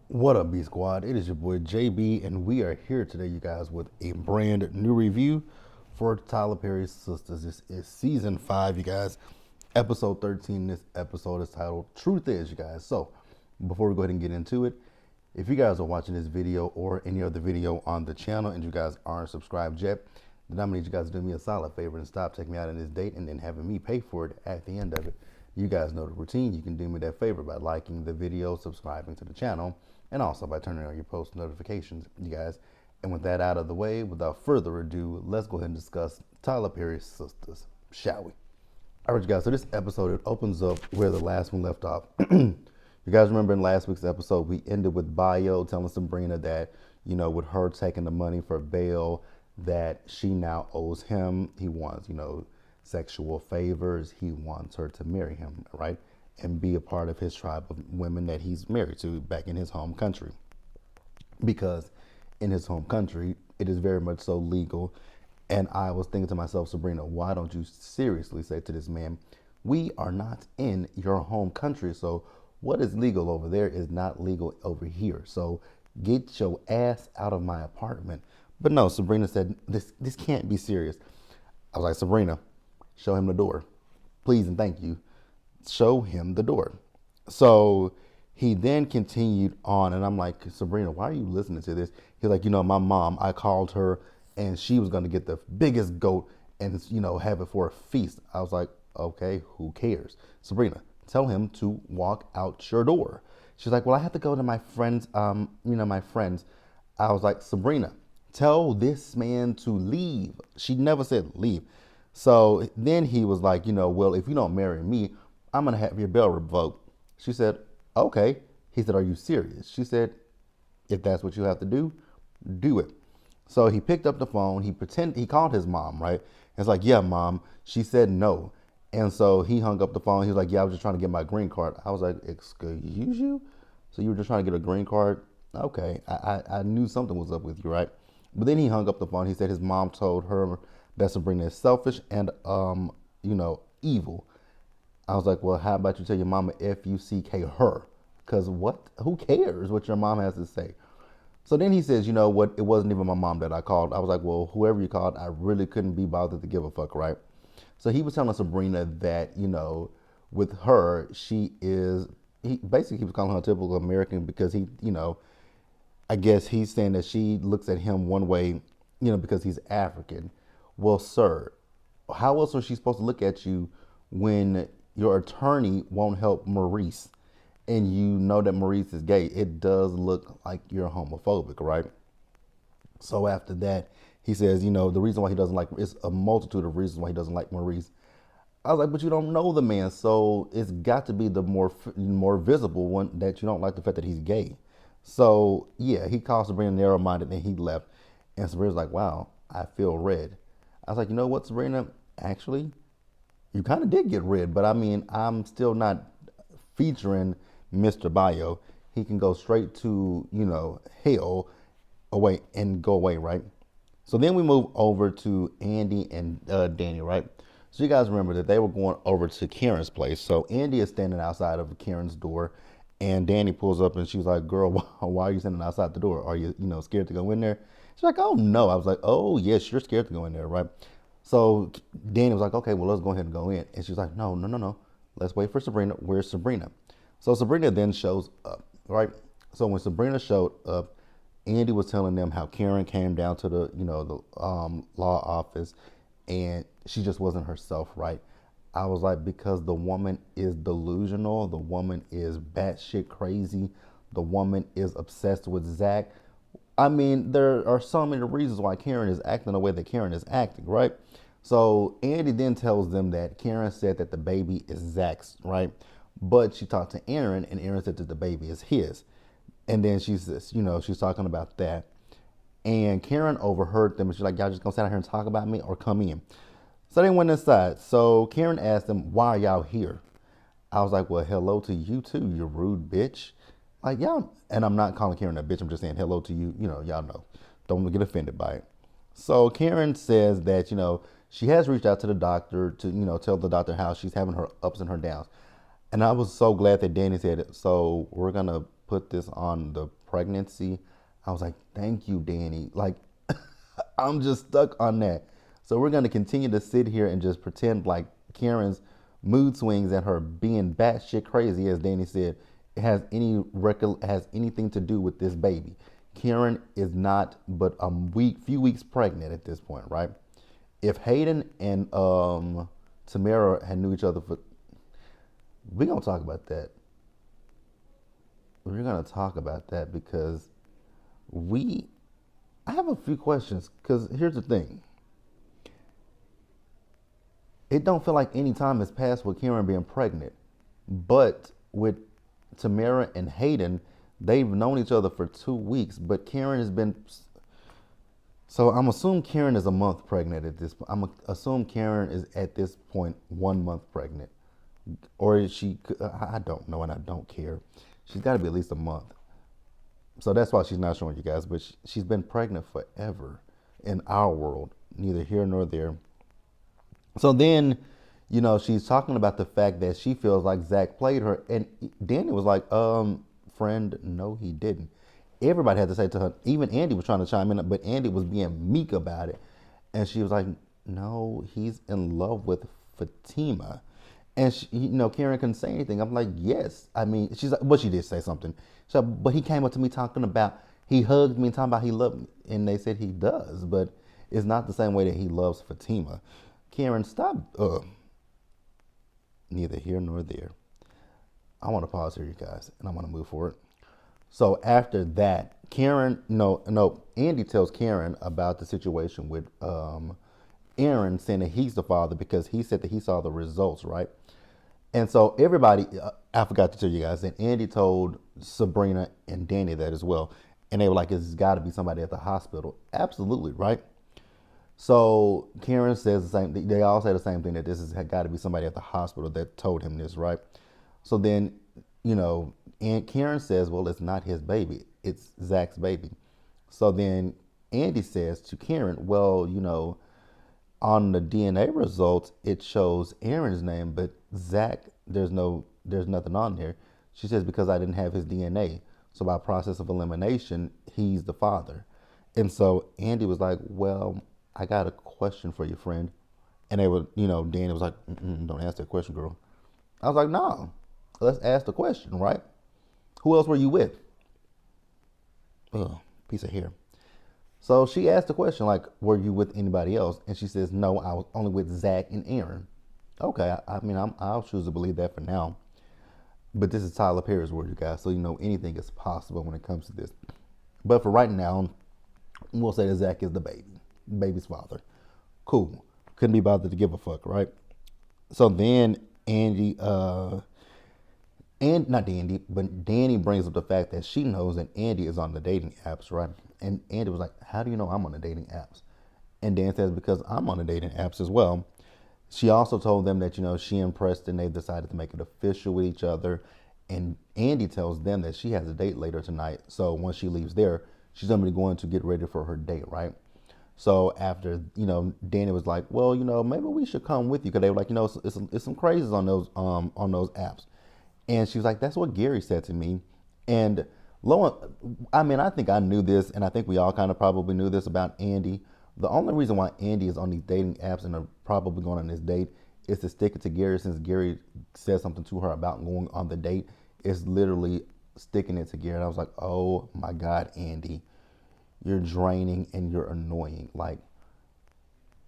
What up, B Squad? It is your boy JB, and we are here today, you guys, with a brand new review for Tyler Perry's Sistas. This is season 5, you guys, episode 13. This episode is titled Truth Is, you guys. So, before we go ahead and get into it, if you guys are watching this video or any other video on the channel and you guys aren't subscribed yet, then I'm gonna need you guys to do me a solid favor and stop taking me out on this date and then having me pay for it at the end of it. You guys know the routine. You can do me that favor by liking the video, subscribing to the channel, and also by turning on your post notifications, you guys. And with that out of the way, without further ado, let's go ahead and discuss Tyler Perry's Sistas, shall we? All right, you guys, so this episode, it opens up where the last one left off. You guys remember in last week's episode, we ended with Bio telling Sabrina that, with her taking the money for bail, that she now owes him. He wants, sexual favors. He wants her to marry him, right? And be a part of his tribe of women that he's married to back in his home country. Because in his home country, it is very much so legal. And I was thinking to myself, Sabrina, why don't you seriously say to this man, we are not in your home country, so what is legal over there is not legal over here. So get your ass out of my apartment. But no, Sabrina said, this can't be serious. I was like, Sabrina, show him the door. Please and thank you. Show him the door. So he then continued on, and I'm like, Sabrina, why are you listening to this? He's like, my mom, I called her, and she was going to get the biggest goat and, have it for a feast. I was like, okay, who cares? Sabrina, tell him to walk out your door. She's like, well, I have to go to my friends, my friends. I was like, Sabrina, tell this man to leave. She never said leave. So then he was like, well, if you don't marry me, I'm going to have your bail revoked. She said, okay. He said, are you serious? She said, if that's what you have to do it. So he picked up the phone. He called his mom, right? It's like, yeah, mom. She said no. And so he hung up the phone. He was like, yeah, I was just trying to get my green card. I was like, excuse you? So you were just trying to get a green card? Okay. I knew something was up with you, right? But then he hung up the phone. He said his mom told her that Sabrina is selfish and, evil. I was like, well, how about you tell your mama F-U-C-K her? Because who cares what your mom has to say? So then he says, you know what? It wasn't even my mom that I called. I was like, well, whoever you called, I really couldn't be bothered to give a fuck, right? So he was telling Sabrina that, with her, he basically was calling her a typical American because I guess he's saying that she looks at him one way, because he's African. Well, sir, how else is she supposed to look at you when your attorney won't help Maurice and you know that Maurice is gay? It does look like you're homophobic, right? So after that, he says, the reason why he doesn't like, it's a multitude of reasons why he doesn't like Maurice. I was like, but you don't know the man, so it's got to be the more visible one that you don't like the fact that he's gay. So yeah, he called Sabrina narrow-minded and he left. And Sabrina's like, wow, I feel red. I was like, you know what, Sabrina? Actually, you kind of did get red, but I mean, I'm still not featuring Mr. Bio. He can go straight to, hell away and go away, right? So then we move over to Andy and Danny, right? So you guys remember that they were going over to Karen's place. So Andy is standing outside of Karen's door, and Danny pulls up, and she was like, girl, why are you standing outside the door? Are you, scared to go in there? She's like, oh, no. I was like, oh, yes, you're scared to go in there, right? So Danny was like, okay, well, let's go ahead and go in. And she's like, no. Let's wait for Sabrina. Where's Sabrina? So Sabrina then shows up, right? So when Sabrina showed up, Andy was telling them how Karen came down to the, law office, and she just wasn't herself, right? I was like, because the woman is delusional. The woman is batshit crazy. The woman is obsessed with Zach. I mean, there are so many reasons why Karen is acting the way that Karen is acting, right? So Andy then tells them that Karen said that the baby is Zach's, right? But she talked to Aaron, and Aaron said that the baby is his. And then she says, she's talking about that. And Karen overheard them, and she's like, y'all just gonna sit out here and talk about me or come in? So they went inside. So Karen asked them, why are y'all here? I was like, well, hello to you too, you rude bitch. Like, y'all, and I'm not calling Karen a bitch, I'm just saying hello to you, y'all know. Don't get offended by it. So Karen says that, she has reached out to the doctor to, tell the doctor how she's having her ups and her downs. And I was so glad that Danny said it. So we're going to put this on the pregnancy. I was like, thank you, Danny. Like, I'm just stuck on that. So we're going to continue to sit here and just pretend like Karen's mood swings and her being batshit crazy, as Danny said, has anything to do with this baby. Karen is not but few weeks pregnant at this point, right? If Hayden and Tamara had knew each other for, we're gonna talk about that. We're gonna talk about that because I have a few questions. Because here's the thing, it don't feel like any time has passed with Karen being pregnant, but with Tamara and Hayden, they've known each other for 2 weeks. But Karen has been, so I'm assuming Karen is a month pregnant at this point. I'm assume Karen is at this point 1 month pregnant, or is she? I don't know, and I don't care. She's got to be at least a month. So that's why she's not showing you guys. But she's been pregnant forever in our world, neither here nor there. So then, she's talking about the fact that she feels like Zach played her, and Danny was like, friend, no, he didn't. Everybody had to say to her, even Andy was trying to chime in, but Andy was being meek about it. And she was like, no, he's in love with Fatima. And Karen couldn't say anything. I'm like, yes. I mean, she's like, but she did say something. So, but he came up to me talking about, he hugged me and talking about he loved me. And they said he does, but it's not the same way that he loves Fatima. Karen, stop. Neither here nor there. I want to pause here, you guys, and I want to move forward. So after that, Karen, Andy tells Karen about the situation with Aaron saying that he's the father because he said that he saw the results, right? And so everybody, I forgot to tell you guys, and Andy told Sabrina and Danny that as well. And they were like, it's got to be somebody at the hospital. Absolutely, right? So Karen says the same thing. They all say the same thing, that this has got to be somebody at the hospital that told him this, right? So then, and Karen says, well, it's not his baby. It's Zach's baby. So then Andy says to Karen, well, on the DNA results, it shows Aaron's name, but Zach, there's nothing on there. She says, because I didn't have his DNA. So by process of elimination, he's the father. And so Andy was like, well, I got a question for you, friend. And they were, Danny was like, don't ask that question, girl. I was like, no, let's ask the question, right? Who else were you with? Piece of hair. So she asked the question, like, were you with anybody else? And she says, no, I was only with Zach and Aaron. Okay, I'll choose to believe that for now. But this is Tyler Perry's word, you guys. So, anything is possible when it comes to this. But for right now, we'll say that Zach is the baby's father. Cool. Couldn't be bothered to give a fuck, right? So then Andy, and not Andy, but Danny brings up the fact that she knows that Andy is on the dating apps, right? And Andy was like, how do you know I'm on the dating apps? And Dan says, because I'm on the dating apps as well. She also told them that, she and Preston, they've decided to make it official with each other. And Andy tells them that she has a date later tonight. So once she leaves there, she's going to be going to get ready for her date, right? So after, Danny was like, well, maybe we should come with you. Because they were like, it's some crazes on those apps. And she was like, that's what Gary said to me. And I think I knew this, and I think we all kind of probably knew this about Andy. The only reason why Andy is on these dating apps and are probably going on this date is to stick it to Gary, since Gary said something to her about going on the date. It's literally sticking it to Gary. And I was like, oh my God, Andy, you're draining and you're annoying. Like,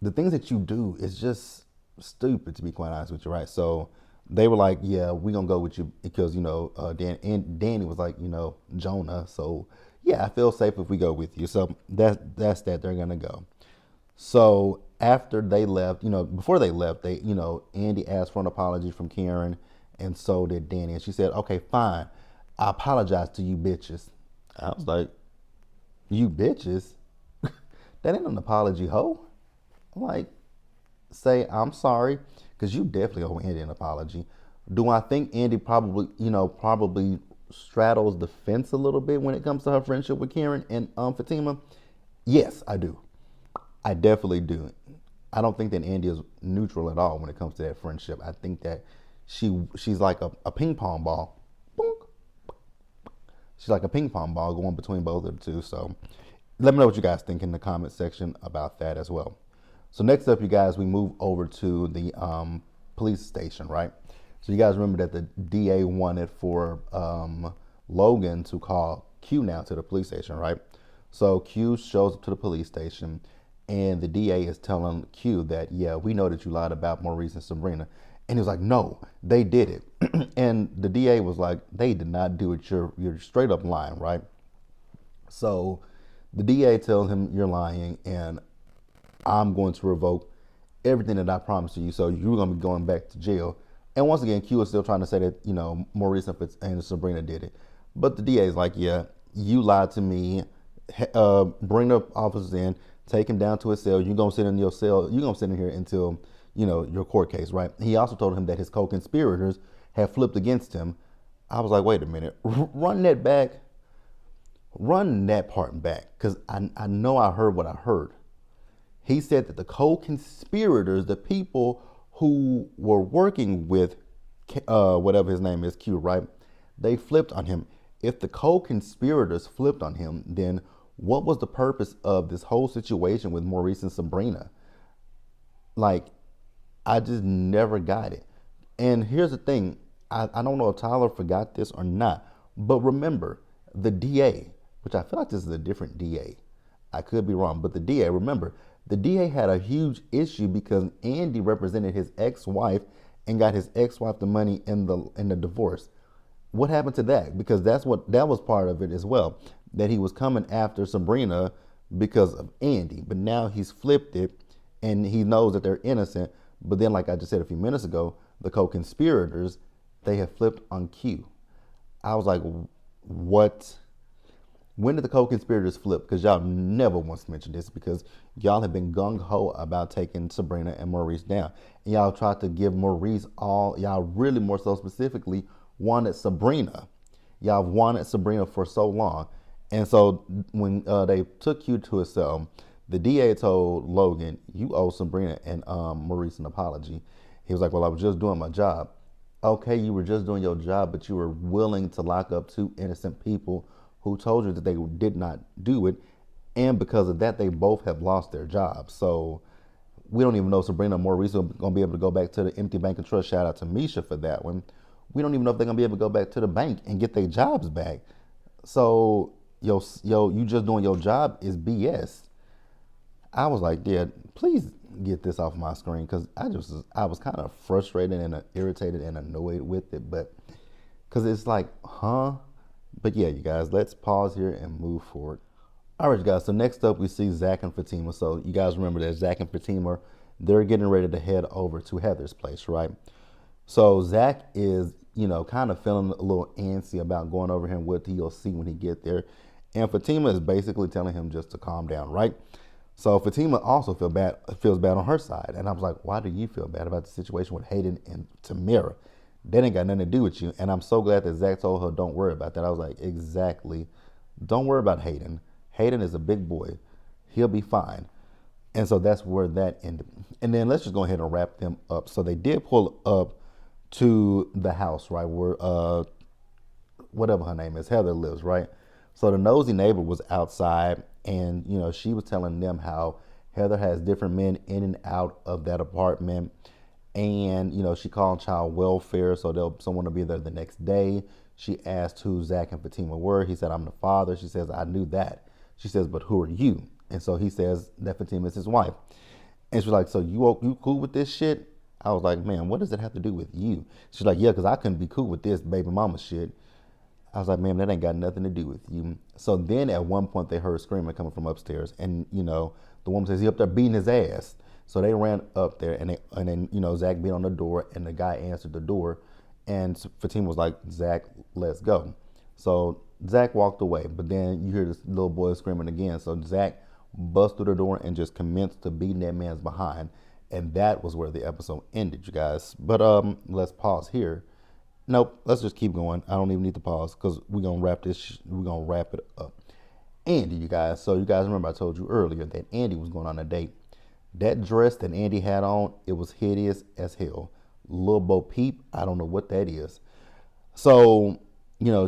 the things that you do is just stupid, to be quite honest with you, right? So they were like, yeah, we're going to go with you because, Danny was like, Jonah. So, yeah, I feel safe if we go with you. So that's that. They're going to go. So after they left, before they left, Andy asked for an apology from Karen, and so did Danny. And she said, okay, fine. I apologize to you bitches. I was like, you bitches? That ain't an apology, ho. I'm like, say, I'm sorry. Because you definitely owe Andy an apology. Do I think Andy probably straddles the fence a little bit when it comes to her friendship with Karen and Fatima? Yes, I do. I definitely do. I don't think that Andy is neutral at all when it comes to that friendship. I think that she's like a ping pong ball. Boom. she's like a ping pong ball going between both of the two. So let me know what you guys think in the comment section about that as well. So next up, you guys, we move over to the police station, right? So you guys remember that the DA wanted for Logan to call Q now to the police station, right? So Q shows up to the police station, and the DA is telling Q that, yeah, we know that you lied about Maurice and Sabrina. And he was like, no, they did it. And the DA was like, they did not do it. You're straight up lying, right? So the DA tells him, you're lying, and I'm going to revoke everything that I promised you. So you're going to be going back to jail. And once again, Q is still trying to say that, Maurice and Sabrina did it. But the DA is like, yeah, you lied to me. Bring the officers in, take him down to his cell. You're going to sit in your cell. You're going to sit in here until, your court case, right? He also told him that his co-conspirators had flipped against him. I was like, wait a minute, run that back. Run that part back, because I know I heard what I heard. He said that the co-conspirators, the people who were working with whatever his name is, Q, right? They flipped on him. If the co-conspirators flipped on him, then what was the purpose of this whole situation with Maurice and Sabrina? Like, I just never got it. And here's the thing. I don't know if Tyler forgot this or not, but remember, the DA, which I feel like this is a different DA. I could be wrong, but the DA, remember, the DA had a huge issue because Andy represented his ex-wife and got his ex-wife the money in the divorce. What happened to that? Because that was part of it as well, that he was coming after Sabrina because of Andy, but now he's flipped it and he knows that they're innocent. But then, like I just said a few minutes ago, the co-conspirators, they have flipped on Q. I was like, what? When did the co-conspirators flip? Because y'all never once mentioned this, because y'all have been gung-ho about taking Sabrina and Maurice down. And y'all tried to give Maurice y'all really more so specifically wanted Sabrina. Y'all wanted Sabrina for so long. And so when they took you to his cell, the DA told Logan, you owe Sabrina and Maurice an apology. He was like, well, I was just doing my job. Okay, you were just doing your job, but you were willing to lock up two innocent people who told you that they did not do it. And because of that, they both have lost their jobs. So we don't even know if Sabrina and Maurice are going to be able to go back to the empty bank of trust. Shout out to Misha for that one. We don't even know if they're going to be able to go back to the bank and get their jobs back. So, you just doing your job is BS. I was like, yeah, please get this off my screen, because I was kind of frustrated and irritated and annoyed with it. But because it's like, huh? But yeah, you guys, let's pause here and move forward. All right, you guys, so next up we see Zach and Fatima. So you guys remember that Zach and Fatima, they're getting ready to head over to Heather's place, right? So Zach is, kind of feeling a little antsy about going over here and what he'll see when he get there. And Fatima is basically telling him just to calm down, right? So Fatima also feels bad on her side. And I was like, why do you feel bad about the situation with Hayden and Tamara? That ain't got nothing to do with you. And I'm so glad that Zach told her, don't worry about that. I was like, exactly. Don't worry about Hayden. Hayden is a big boy. He'll be fine. And so that's where that ended. And then let's just go ahead and wrap them up. So they did pull up to the house, right, where whatever her name is, Heather lives, right? So the nosy neighbor was outside, and she was telling them how Heather has different men in and out of that apartment. And, she called child welfare, so someone will be there the next day. She asked who Zach and Fatima were. He said, I'm the father. She says, I knew that. She says, but who are you? And so he says that Fatima is his wife. And she's like, so you cool with this shit? I was like, man, what does it have to do with you? She's like, yeah, because I couldn't be cool with this baby mama shit. I was like, man, that ain't got nothing to do with you. So then at one point they heard screaming coming from upstairs. And, the woman says, he up there beating his ass. So they ran up there, and then Zach beat on the door, and the guy answered the door, and Fatima was like, Zach, let's go. So Zach walked away, but then you hear this little boy screaming again. So Zach bust through the door and just commenced to beating that man's behind, and that was where the episode ended, you guys. But let's pause here. Nope, let's just keep going. I don't even need to pause, because we're gonna wrap it up. Andy, you guys. So you guys remember I told you earlier that Andy was going on a date. That dress that Andy had on, it was hideous as hell. Lil Bo Peep, I don't know what that is. So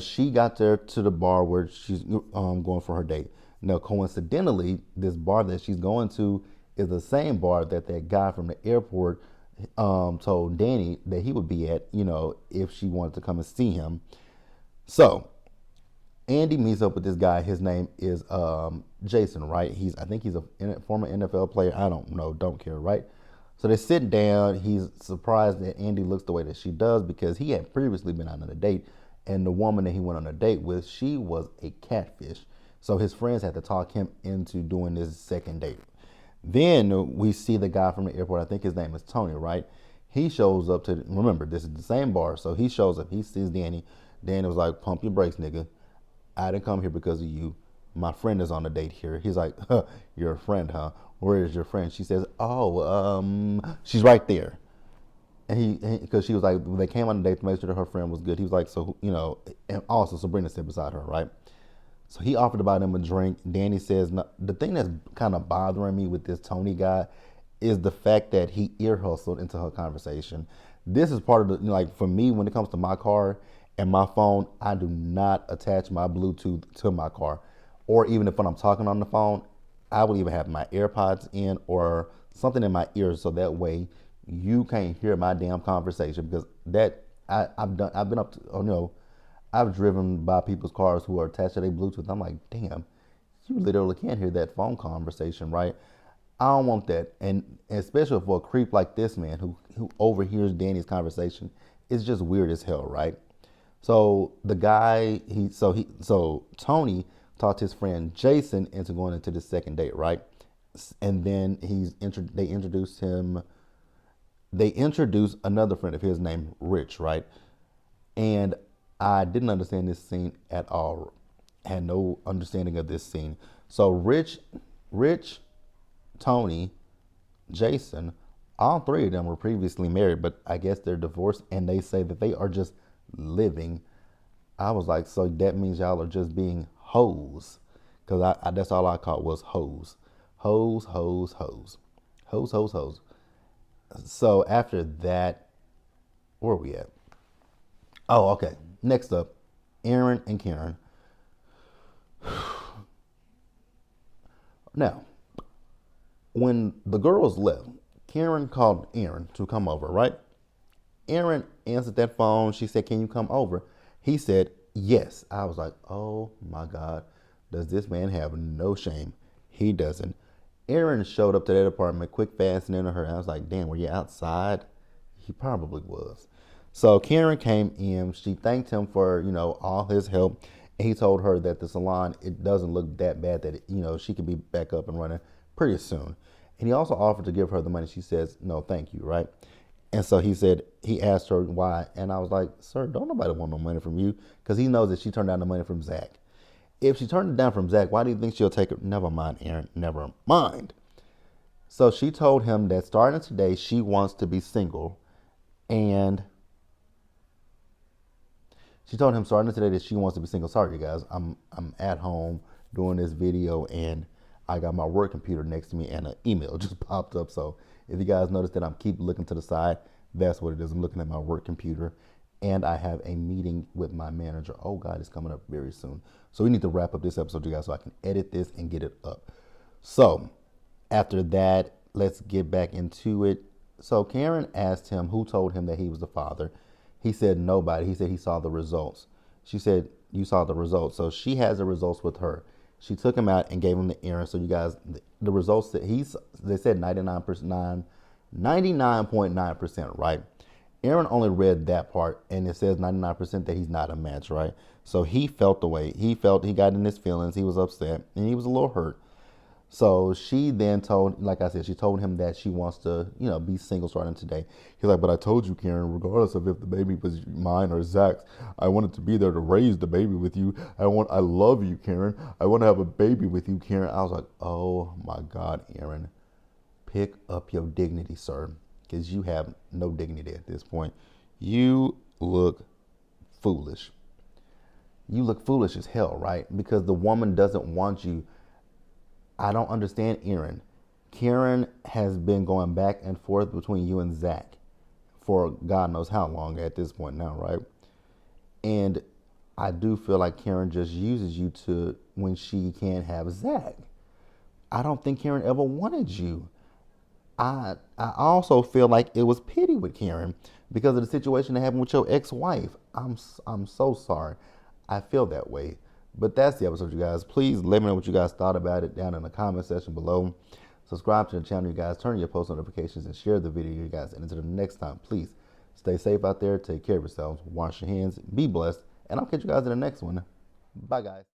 she got there to the bar where she's going for her date. Now, coincidentally, this bar that she's going to is the same bar that guy from the airport told Danny that he would be at, if she wanted to come and see him. So Andy meets up with this guy. His name is Jason, right? I think he's a former NFL player. I don't know, don't care, right? So they sit down. He's surprised that Andy looks the way that she does because he had previously been on a date, and the woman that he went on a date with, she was a catfish. So his friends had to talk him into doing this second date. Then we see the guy from the airport. I think his name is Tony, right? He shows up remember, this is the same bar. So he shows up. He sees Danny. Danny was like, pump your brakes, nigga. I didn't come here because of you. My friend is on a date here. He's like, huh, you're a friend, huh? Where is your friend? She says, oh, she's right there. And because she was like, they came on a date to make sure that her friend was good. He was like, so, and also Sabrina sat beside her, right? So he offered to buy them a drink. Danny says, no, the thing that's kind of bothering me with this Tony guy is the fact that he ear hustled into her conversation. This is part of the, like, for me, when it comes to my car and my phone, I do not attach my Bluetooth to my car. Or even if when I'm talking on the phone, I will either have my AirPods in or something in my ears so that way you can't hear my damn conversation, because I've been up to, oh no, I've driven by people's cars who are attached to their Bluetooth. I'm like, damn, you literally can't hear that phone conversation, right? I don't want that. And especially for a creep like this man who overhears Danny's conversation, it's just weird as hell, right? So the guy, so Tony talked his friend Jason into going into the second date, right? And then they introduced another friend of his named Rich, right? And I didn't understand this scene at all. Had no understanding of this scene. So Rich, Tony, Jason, all three of them were previously married, but I guess they're divorced, and they say that they are just living. I was like, so that means y'all are just being hoes, because I that's all I caught was hoes, hoes, hoes, hoes, hoes, hoes, hoes. So after that, where are we at? Oh, okay. Next up, Aaron and Karen. Now, when the girls left, Karen called Aaron to come over, right? Aaron answered that phone. She said, can you come over? He said, yes. I was like, oh my God, does this man have no shame? He doesn't. Aaron showed up to that apartment quick, fast, and into her. I was like, damn, were you outside? He probably was. So Karen came in. She thanked him for, all his help. And he told her that the salon, it doesn't look that bad, that, she could be back up and running pretty soon. And he also offered to give her the money. She says, no, thank you, right? And so he asked her why. And I was like, sir, don't nobody want no money from you, because he knows that she turned down the money from Zach. If she turned it down from Zach, why do you think she'll take it? Never mind, Aaron, never mind. So she told him that starting today, she wants to be single. And she told him starting today that she wants to be single. Sorry, you guys, I'm at home doing this video, and I got my work computer next to me, and an email just popped up. So if you guys notice that I'm keep looking to the side, that's what it is. I'm looking at my work computer, and I have a meeting with my manager. Oh God, it's coming up very soon. So we need to wrap up this episode, you guys, so I can edit this and get it up. So after that, let's get back into it. So Karen asked him who told him that he was the father. He said nobody. He said he saw the results. She said, you saw the results. So she has the results with her. She took him out and gave him to Aaron. So you guys, the results that they said 99.9%, right? Aaron only read that part, and it says 99% that he's not a match, right? So he felt the way. He got in his feelings. He was upset, and he was a little hurt. So she then told, like I said, she told him that she wants to, be single starting today. He's like, but I told you, Karen, regardless of if the baby was mine or Zach's, I wanted to be there to raise the baby with you. I love you, Karen. I want to have a baby with you, Karen. I was like, oh my God, Aaron, pick up your dignity, sir, because you have no dignity at this point. You look foolish. You look foolish as hell, right? Because the woman doesn't want you. I don't understand Aaron. Karen has been going back and forth between you and Zach for God knows how long at this point now, right? And I do feel like Karen just uses you to when she can't have Zach. I don't think Karen ever wanted you. I also feel like it was pity with Karen because of the situation that happened with your ex-wife. I'm so sorry. I feel that way. But that's the episode, you guys. Please let me know what you guys thought about it down in the comment section below. Subscribe to the channel, you guys. Turn on your post notifications and share the video, you guys. And until the next time, please stay safe out there. Take care of yourselves. Wash your hands. Be blessed. And I'll catch you guys in the next one. Bye, guys.